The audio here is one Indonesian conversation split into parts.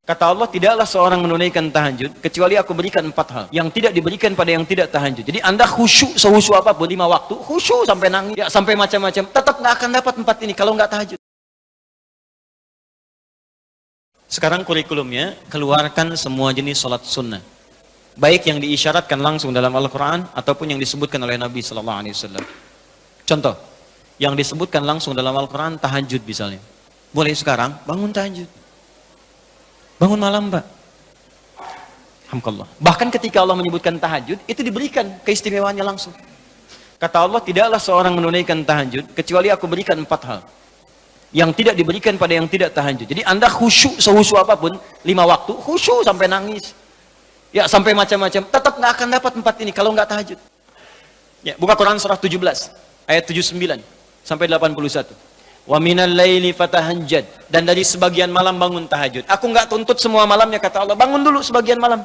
Kata Allah, tidaklah seorang menunaikan tahajud kecuali aku berikan 4 hal yang tidak diberikan pada yang tidak tahajud. Jadi Anda khusyuk sehusyuk apapun 5 waktu, khusyuk sampai nangis, ya, sampai macam-macam, tetap nggak akan dapat 4 ini kalau nggak tahajud. Sekarang kurikulumnya, keluarkan semua jenis sholat sunnah, baik yang diisyaratkan langsung dalam Al-Quran ataupun yang disebutkan oleh Nabi SAW. Contoh, yang disebutkan langsung dalam Al-Quran, tahajud misalnya. Boleh sekarang bangun tahajud. Bangun malam, Pak. Alhamdulillah. Bahkan ketika Allah menyebutkan tahajud, itu diberikan keistimewaannya langsung. Kata Allah, tidaklah seorang menunaikan tahajud kecuali aku berikan 4 hal yang tidak diberikan pada yang tidak tahajud. Jadi Anda khusyuk sehusyuk apapun 5 waktu, khusyuk sampai nangis, ya, sampai macam-macam, tetap nggak akan dapat 4 ini kalau nggak tahajud. Ya, buka Quran surah 17 ayat 79 sampai 81. Wa minal laili fatahajjad, dan dari sebagian malam bangun tahajud. Aku nggak tuntut semua malamnya, kata Allah. Bangun dulu sebagian malam.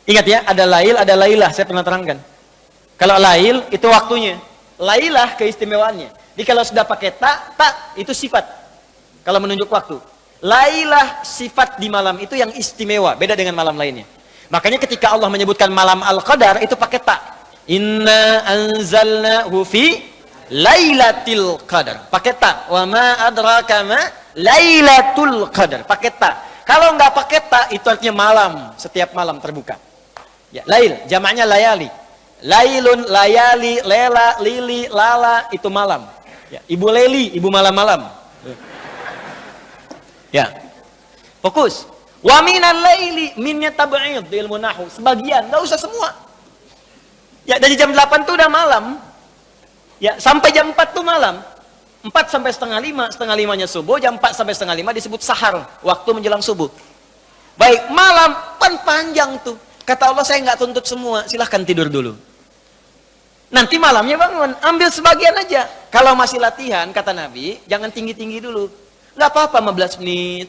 Ingat ya, ada lail, ada lailah, saya pernah terangkan. Kalau lail itu waktunya, lailah keistimewaannya. Jadi kalau sudah pakai tak itu sifat. Kalau menunjuk waktu. Lailah sifat di malam itu yang istimewa, beda dengan malam lainnya. Makanya ketika Allah menyebutkan malam Al-Qadar itu pakai tak. Inna anzalnahu fi Lailatul Qadar, pakai ta. Wa ma adraka ma Lailatul Qadar, pakai ta. Kalau nggak pakai ta, itu artinya malam, setiap malam terbuka. Ya, lail, jamaknya layali. Lailun, layali, lela, lili, lala, itu malam. Ya, ibu leli, ibu malam-malam. Ya, fokus. Wa minal laili, minnya tab'id di ilmu nahwu, sebagian, nggak usah semua. Ya, dari jam 8 tuh udah malam. Ya, sampai jam 4 tuh malam. 4 sampai setengah 5, setengah 5-nya subuh, jam 4 sampai setengah 5 disebut sahar, waktu menjelang subuh. Baik, malam kan panjang tuh. Kata Allah, saya nggak tuntut semua, silahkan tidur dulu. Nanti malamnya bangun, ambil sebagian aja. Kalau masih latihan, kata Nabi, jangan tinggi-tinggi dulu. Nggak apa-apa 15 menit,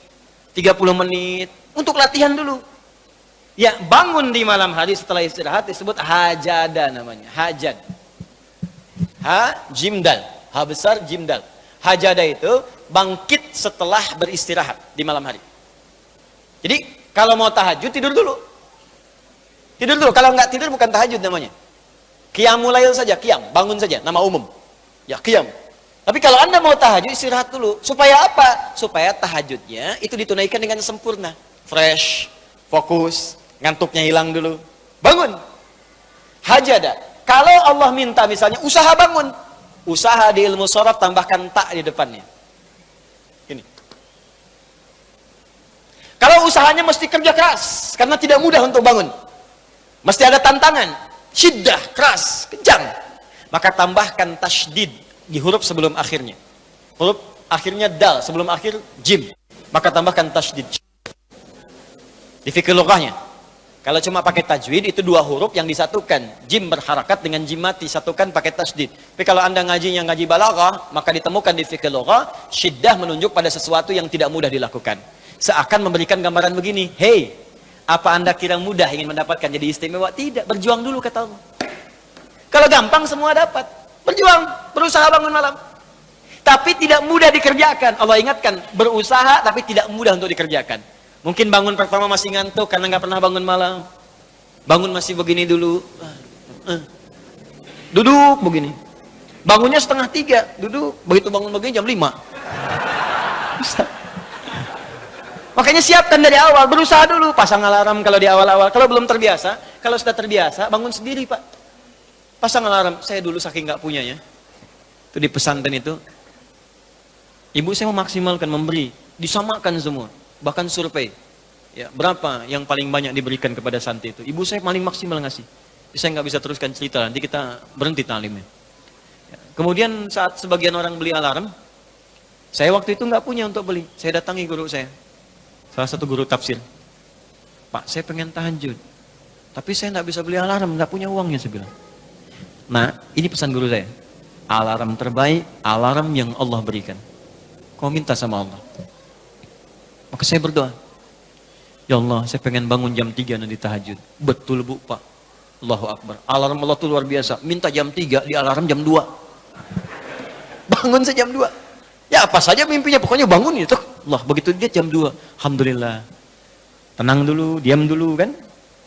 30 menit, untuk latihan dulu. Ya, bangun di malam hari setelah istirahat disebut hajada namanya, hajad. Ha, jimdal, ha besar, jimdal. Hajada itu bangkit setelah beristirahat di malam hari. Jadi kalau mau tahajud tidur dulu. Tidur dulu, kalau nggak tidur bukan tahajud namanya. Qiyamul lail saja, qiyam, bangun saja, nama umum. Ya, qiyam. Tapi kalau Anda mau tahajud istirahat dulu. Supaya apa? Supaya tahajudnya itu ditunaikan dengan sempurna. Fresh, fokus, ngantuknya hilang dulu. Bangun. Hajada. Kalau Allah minta misalnya usaha bangun, usaha di ilmu sharaf tambahkan tak di depannya. Ini. Kalau usahanya mesti kerja keras, karena tidak mudah untuk bangun. Mesti ada tantangan, syiddah, keras, kejam. Maka tambahkan tasydid di huruf sebelum akhirnya. Huruf akhirnya dal, sebelum akhir jim. Maka tambahkan tasydid. Di fikih lughahnya. Kalau cuma pakai tajwid itu 2 huruf yang disatukan, jim berharakat dengan jim mati, satukan pakai tasydid. Tapi kalau Anda ngajinya ngaji balaghah, maka ditemukan di fikih lughah syiddah menunjuk pada sesuatu yang tidak mudah dilakukan. Seakan memberikan gambaran begini, hey, apa Anda kira mudah ingin mendapatkan jadi istimewa? Tidak, berjuang dulu kata Allah. Kalau gampang semua dapat, berjuang, berusaha bangun malam. Tapi tidak mudah dikerjakan. Allah ingatkan, berusaha tapi tidak mudah untuk dikerjakan. Mungkin bangun pertama masih ngantuk karena nggak pernah bangun malam. Bangun masih begini dulu. Duduk begini. Bangunnya 2:30, duduk. Begitu bangun begini jam 5. Bisa. Makanya siapkan dari awal, berusaha dulu. Pasang alarm kalau di awal-awal. Kalau belum terbiasa, kalau sudah terbiasa, bangun sendiri, Pak. Pasang alarm. Saya dulu saking nggak punyanya. Itu di pesantren itu. Ibu saya memaksimalkan, memberi. Disamakan semua. Bahkan survei, ya, berapa yang paling banyak diberikan kepada santri itu? Ibu saya paling maksimal ngasih. Saya nggak bisa teruskan cerita, nanti kita berhenti talimnya. Ya. Kemudian saat sebagian orang beli alarm, saya waktu itu nggak punya untuk beli. Saya datangi guru saya, salah satu guru tafsir. Pak, saya pengen tahajud, tapi saya nggak bisa beli alarm, nggak punya uangnya, saya bilang. Nah, ini pesan guru saya. Alarm terbaik, alarm yang Allah berikan. Kau minta sama Allah. Maka saya berdoa, ya Allah, saya pengen bangun jam 3 nanti tahajud. Betul Bu, Pak. Allahu Akbar. Alarm Allah itu luar biasa. Minta jam 3, di alarm jam 2. Bangun saya jam 2. Ya apa saja mimpinya, pokoknya bangun itu. Allah, begitu dia jam 2, alhamdulillah. Tenang dulu, diam dulu kan.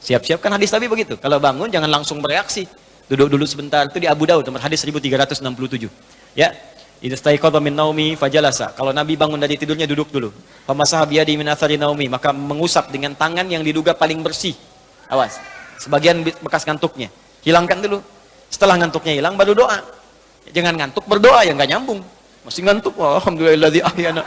Siap-siap kan hadis Nabi begitu. Kalau bangun jangan langsung bereaksi. Duduk dulu sebentar. Itu di Abu Daud, nomor hadis 1367. Ya. Idza staiqadha min naumi fajalasa. Kalau Nabi bangun dari tidurnya duduk dulu. Famasaha biyadi min athari naumi, maka mengusap dengan tangan yang diduga paling bersih. Awas. Sebagian bekas ngantuknya. Hilangkan dulu. Setelah ngantuknya hilang baru doa. Jangan ngantuk berdoa, ya enggak nyambung. Masih ngantuk, alhamdulillahilladzi ahyana.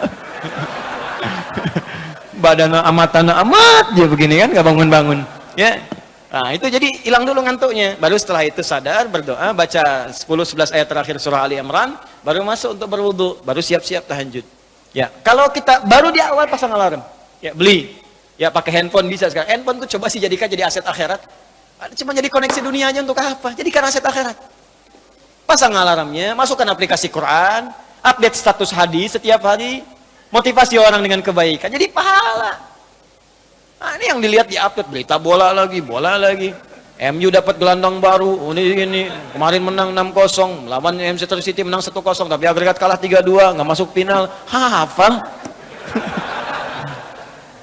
Badana amatana amat dia begini kan, enggak bangun-bangun. Ya. Nah, itu jadi hilang dulu ngantuknya. Baru setelah itu sadar, berdoa, baca 10-11 ayat terakhir surah Ali Imran, baru masuk untuk berwudu, baru siap-siap tahajud. Ya, kalau kita baru di awal pasang alarm, ya beli. Ya pakai handphone bisa sekarang. Handphone tuh coba sih jadikan jadi aset akhirat. Cuma jadi koneksi dunia aja untuk apa? Jadikan aset akhirat. Pasang alarmnya, masukkan aplikasi Quran, update status hadis setiap hari, motivasi orang dengan kebaikan. Jadi pahala. Nah, ini yang dilihat di update berita bola lagi. MU dapat gelandang baru. Ini kemarin menang 6-0, melawan Manchester City menang 1-0, tapi agregat kalah 3-2, nggak masuk final. Hafal.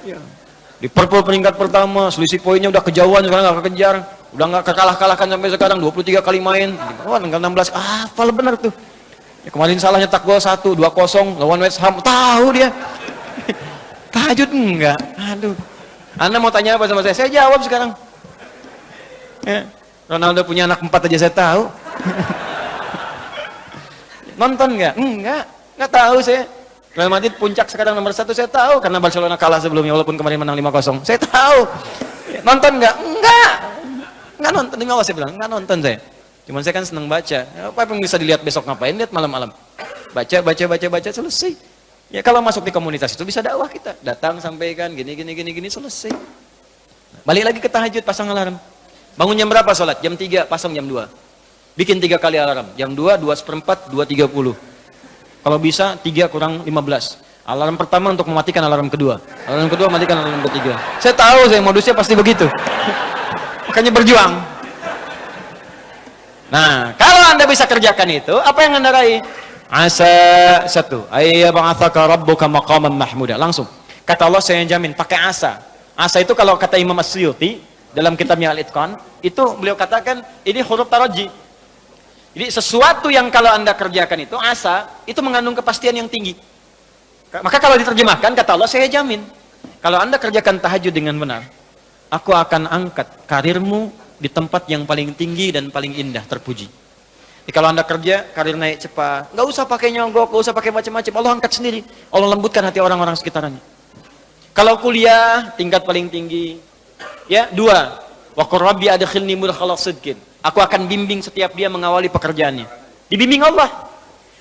Ya. Liverpool peringkat pertama, selisih poinnya udah kejauhan, sekarang nggak kekejar, udah nggak kekalahkan sampai sekarang, 23 kali main. Oh, tinggal 16. Hafal benar tuh. Ya, kemarin salah nyetak gol 1, 2-0 lawan West Ham. Tahu dia. Tahajud enggak? Aduh. Anda mau tanya apa sama saya? Saya jawab sekarang. Ya. Ronaldo punya anak 4 aja saya tahu. Nonton nggak? Nggak tahu saya. Real Madrid puncak sekarang nomor 1 saya tahu karena Barcelona kalah sebelumnya walaupun kemarin menang 5-0. Saya tahu. Nonton nggak? Nggak nonton. Demi Allah saya bilang nggak nonton saya. Cuman saya kan senang baca. Apa yang bisa dilihat besok ngapain? Lihat malam-malam. Baca selesai. Ya kalau masuk di komunitas itu bisa dakwah kita. Datang sampaikan gini selesai. Balik lagi ke tahajud, pasang alarm. Bangun jam berapa sholat? Jam 3, pasang jam 2. Bikin 3 kali alarm. Jam 2, 2:04, 2:30. Kalau bisa 3 kurang 15. Alarm pertama untuk mematikan alarm kedua. Alarm kedua matikan alarm ketiga. Saya tahu saya modusnya pasti begitu. Makanya berjuang. Nah, kalau Anda bisa kerjakan itu, apa yang Anda raih? Asa 1, ayyab'atsaka rabbuka maqaman mahmuda. Langsung. Kata Allah saya jamin pakai asa. Asa itu kalau kata Imam As-Suyuti dalam kitabnya Al-Itqan, itu beliau katakan ini huruf taraji. Jadi sesuatu yang kalau Anda kerjakan itu asa, itu mengandung kepastian yang tinggi. Maka kalau diterjemahkan kata Allah saya jamin, kalau Anda kerjakan tahajud dengan benar, aku akan angkat karirmu di tempat yang paling tinggi dan paling indah, terpuji. Jadi kalau Anda kerja, karir naik cepat. Nggak usah pakai nyogok, nggak usah pakai macam-macam. Allah angkat sendiri. Allah lembutkan hati orang-orang sekitarnya. Kalau kuliah, tingkat paling tinggi. Ya, 2. Wa qur rabbi adkhilni mudkhala sidqin. Aku akan bimbing setiap dia mengawali pekerjaannya. Dibimbing Allah.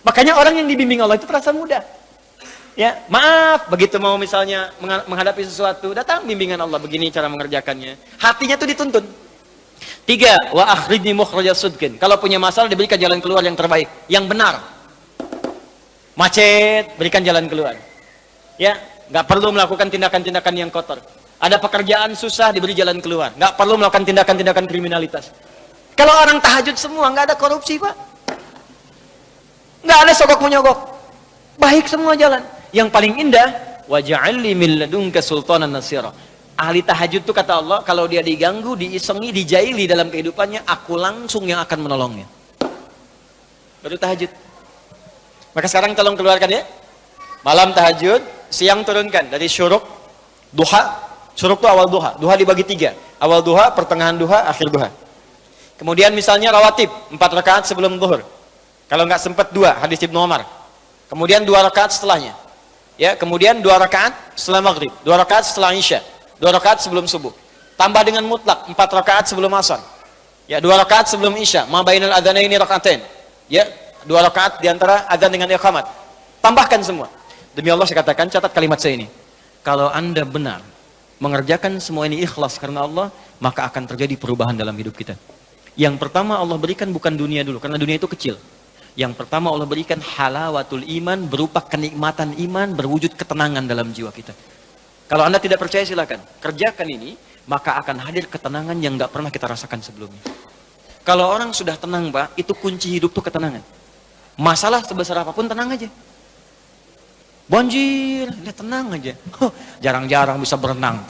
Makanya orang yang dibimbing Allah itu terasa mudah. Ya, maaf, begitu mau misalnya menghadapi sesuatu, datang bimbingan Allah, begini cara mengerjakannya. Hatinya tuh dituntun. 3, wa akhrijni mukhrajas sidqin. Kalau punya masalah diberikan jalan keluar yang terbaik, yang benar. Macet, berikan jalan keluar. Ya, nggak perlu melakukan tindakan-tindakan yang kotor. Ada pekerjaan susah diberi jalan keluar. Nggak perlu melakukan tindakan-tindakan kriminalitas. Kalau orang tahajud semua nggak ada korupsi, Pak. Nggak ada sogok menyogok. Baik semua jalan. Yang paling indah, waj'alni min ladunka sultanan nasira. Ahli tahajud itu kata Allah, kalau dia diganggu, diisengi, dijaili dalam kehidupannya, aku langsung yang akan menolongnya. Baru tahajud. Maka sekarang tolong keluarkan ya. Malam tahajud, siang turunkan dari syuruk, duha. Syuruk itu awal duha. Duha dibagi 3. Awal duha, pertengahan duha, akhir duha. Kemudian misalnya rawatib, 4 rakaat sebelum zuhur. Kalau nggak sempat 2, hadis Ibnu Umar. Kemudian 2 rakaat setelahnya. Ya, kemudian 2 rakaat setelah maghrib, 2 rakaat setelah isya. 2 rakaat sebelum subuh. Tambah dengan mutlak 4 rakaat sebelum asar. Ya, 2 rakaat sebelum isya. Ma bainal adzanaini rakaatain. Ya, 2 rakaat di antara adzan dengan iqamat. Tambahkan semua. Demi Allah saya katakan, catat kalimat saya ini. Kalau Anda benar mengerjakan semua ini ikhlas karena Allah, maka akan terjadi perubahan dalam hidup kita. Yang pertama Allah berikan bukan dunia dulu, karena dunia itu kecil. Yang pertama Allah berikan halawatul iman, berupa kenikmatan iman, berwujud ketenangan dalam jiwa kita. Kalau Anda tidak percaya silakan, kerjakan ini, maka akan hadir ketenangan yang nggak pernah kita rasakan sebelumnya. Kalau orang sudah tenang, Pak, itu kunci hidup tuh ketenangan. Masalah sebesar apapun tenang aja. Banjir, dia tenang aja. Jarang-jarang bisa berenang.